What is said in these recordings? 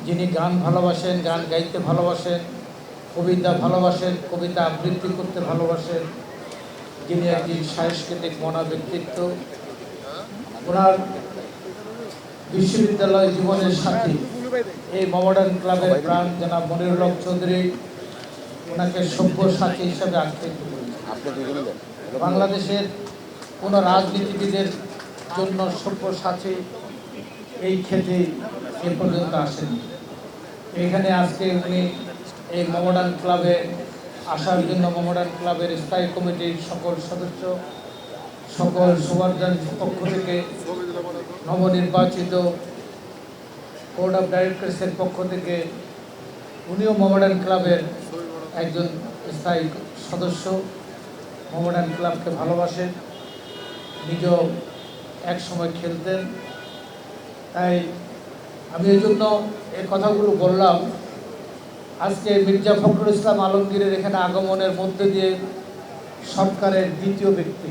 যিনি গান ভালোবাসেন, গান গাইতে ভালোবাসেন, কবিতা ভালোবাসেন, কবিতা আবৃত্তি করতে ভালোবাসেন, যিনি একজন সাংস্কৃতিক মনা ব্যক্তিত্ব। ওনার বিশ্ববিদ্যালয় জীবনের সাথী এই মডার্ন ক্লাবের প্রাণ জনাব মনিরুল হক চৌধুরী ওনাকে সভ্য সাথী হিসাবে আখ্যায়িত করেছেন। বাংলাদেশের কোনো রাজনীতিবিদের জন্য সভ্য সাথী এই ক্ষেত্রে এ পর্যন্ত আসেনি। এখানে আজকে উনি এই মডার্ন ক্লাবে আসার জন্য মডার্ন ক্লাবের স্থায়ী কমিটির সকল সদস্য, সকল সুবর্জন পক্ষ থেকে, নবনির্বাচিত বোর্ড অফ ডাইরেক্টরসের পক্ষ থেকে, উনিও মডার্ন ক্লাবের একজন স্থায়ী সদস্য, মডার্ন ক্লাবকে ভালোবাসেন, নিজেও এক সময় খেলতেন। তাই আমি এই জন্য এই কথাগুলো বললাম। আজকে মির্জা ফখরুল ইসলাম আলমগীরের এখানে আগমনের মধ্যে দিয়ে সরকারের দ্বিতীয় ব্যক্তি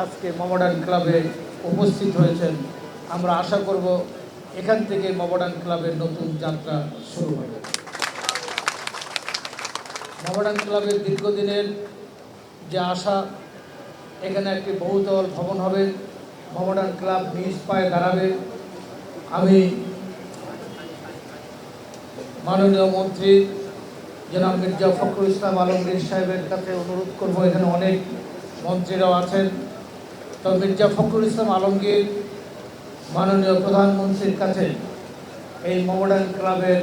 আজকে মডার্ন ক্লাবে উপস্থিত হয়েছেন। আমরা আশা করব এখান থেকে মডার্ন ক্লাবের নতুন যাত্রা শুরু হবে। মডার্ন ক্লাবের দীর্ঘদিনের যে আশা, এখানে একটি বহুতল ভবন হবে, মডার্ন ক্লাব নিজ পায়ে দাঁড়াবে। আমি মাননীয় মন্ত্রী জনাব মির্জা ফখরুল ইসলাম আলমগীর সাহেবের কাছে অনুরোধ করব, এখানে অনেক মন্ত্রীরাও আছেন, তো মির্জা ফখরুল ইসলাম আলমগীর মাননীয় প্রধানমন্ত্রীর কাছে এই মডার্ন ক্লাবের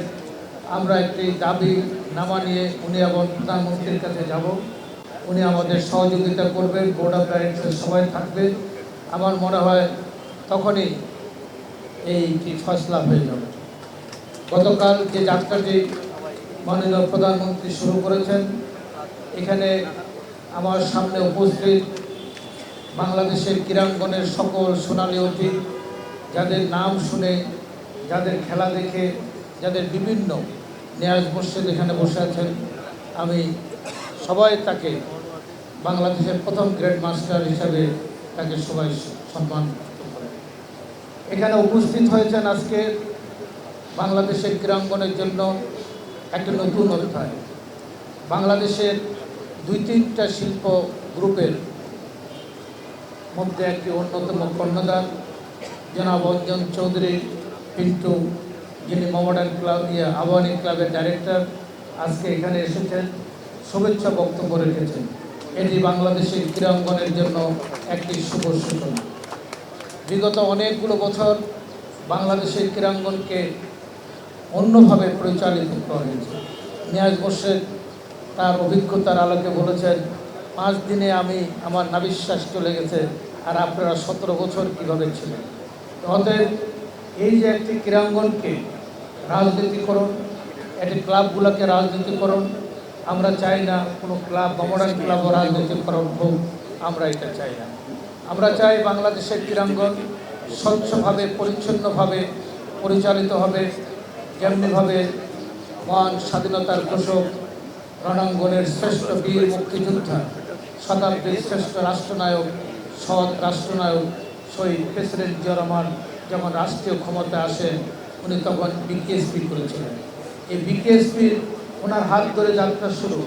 আমরা একটি দাবি নামা নিয়ে উনি এবং প্রধানমন্ত্রীর কাছে যাব। উনি আমাদের সহযোগিতা করবেন, বোর্ড অফ ডাইরেক্টর সবাই থাকবে। আমার মনে হয় তখনই এইটি ফয়সলা হয়ে যাবে। গতকাল যে যাত্রাটি মাননীয় প্রধানমন্ত্রী শুরু করেছেন, এখানে আমার সামনে উপস্থিত বাংলাদেশের ক্রীড়াঙ্গনের সকল সোনালী অতীত, যাদের নাম শুনে, যাদের খেলা দেখে, যাদের বিভিন্ন নিয়াজ মসজিদ এখানে বসে আছেন, আমি সবাই তাকে বাংলাদেশের প্রথম গ্রেড মাস্টার হিসাবে তাকে সবাই সম্মান করেন। এখানে উপস্থিত হয়েছেন আজকে বাংলাদেশের ক্রীড়াঙ্গনের জন্য একটা নতুন অধ্যায়। বাংলাদেশের 2-3টা শিল্প গ্রুপের মধ্যে একটি অন্যতম কর্ণধার জনাব অঞ্জন চৌধুরী পিন্টু, যিনি মডার্ন ক্লাব আবাহনী ক্লাবের ডাইরেক্টর, আজকে এখানে এসেছেন, শুভেচ্ছা বক্তব্য রেখেছেন। এটি বাংলাদেশের ক্রীড়াঙ্গনের জন্য একটি শুভ সূচনা। বিগত অনেকগুলো বছর বাংলাদেশের ক্রীড়াঙ্গনকে অন্যভাবে পরিচালিত করা হয়েছে। নিয়াজ মোর্শেদ তার অভিজ্ঞতার আলোকে বলেছেন, 5 দিনে আমার নাভিশ্বাস চলে গেছে, আর আপনারা 17 বছর কীভাবে ছিলেন। অতএব এই যে একটি ক্রীড়াঙ্গনকে রাজনীতিকরণ, একটি ক্লাবগুলোকে রাজনীতিকরণ, আমরা চাই না কোনো ক্লাব বা মডার্ন ক্লাবও রাজনীতিকরণ হোক, আমরা এটা চাই না। আমরা চাই বাংলাদেশের ক্রীড়াঙ্গন স্বচ্ছভাবে, পরিচ্ছন্নভাবে পরিচালিত হবে, যেমনিভাবে মহান স্বাধীনতার ঘোষক, রণাঙ্গনের শ্রেষ্ঠ বীর মুক্তিযোদ্ধা, শতাব্দীর শ্রেষ্ঠ রাষ্ট্রনায়ক, সৎ রাষ্ট্রনায়ক শহীদ প্রেসিডেন্ট জিয়া রহমান যখন রাষ্ট্রীয় ক্ষমতায় আসেন, উনি তখন বিকেএসপি করেছিলেন। এই বিকেএসপির ওনার হাত ধরে যাত্রা শুরু।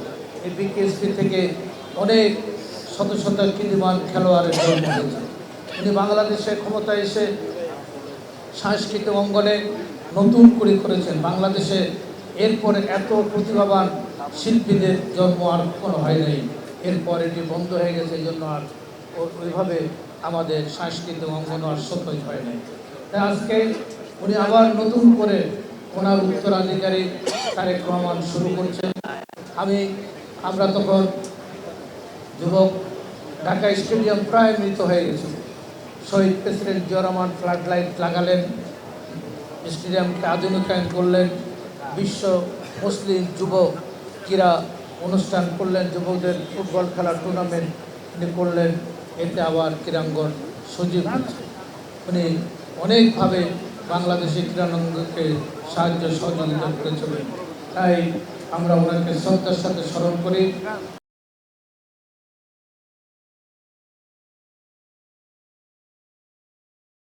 এই বিকেএসপি থেকে অনেক শত শত কীর্তিমান খেলোয়াড়ের জন্ম হয়েছে। উনি বাংলাদেশে ক্ষমতায় এসে সাংস্কৃতিক অঙ্গনে নতুন করে করেছেন। বাংলাদেশে এরপরে এত প্রতিভাবান শিল্পীদের জন্ম আর কোনো হয় নাই। এরপর এটি বন্ধ হয়ে গেছে, এই জন্য আর ওইভাবে আমাদের সাংস্কৃতিক অঙ্গন আর সত্যই হয় নাই। তাই আজকে উনি আবার নতুন করে ওনার উত্তরাধিকারী তারেক রহমান শুরু করছেন। আমরা তখন যুবক, ঢাকা স্টেডিয়াম প্রায় মৃত হয়ে গেছে। শহীদ president Zia Rahman flood light লাগালেন, স্টেডিয়ামকে আধুনিকায়ন করলেন, বিশ্ব মুসলিম যুব ক্রীড়া অনুষ্ঠান করলেন, যুবকদের ফুটবল খেলার টুর্নামেন্ট উনি করলেন। এতে আবার ক্রীড়াঙ্গন সজীব হচ্ছে। উনি অনেকভাবে বাংলাদেশের ক্রীড়াঙ্গনকে সাহায্য সহযোগিতা করেছিলেন। তাই আমরা ওনাকে শ্রদ্ধার সাথে স্মরণ করি।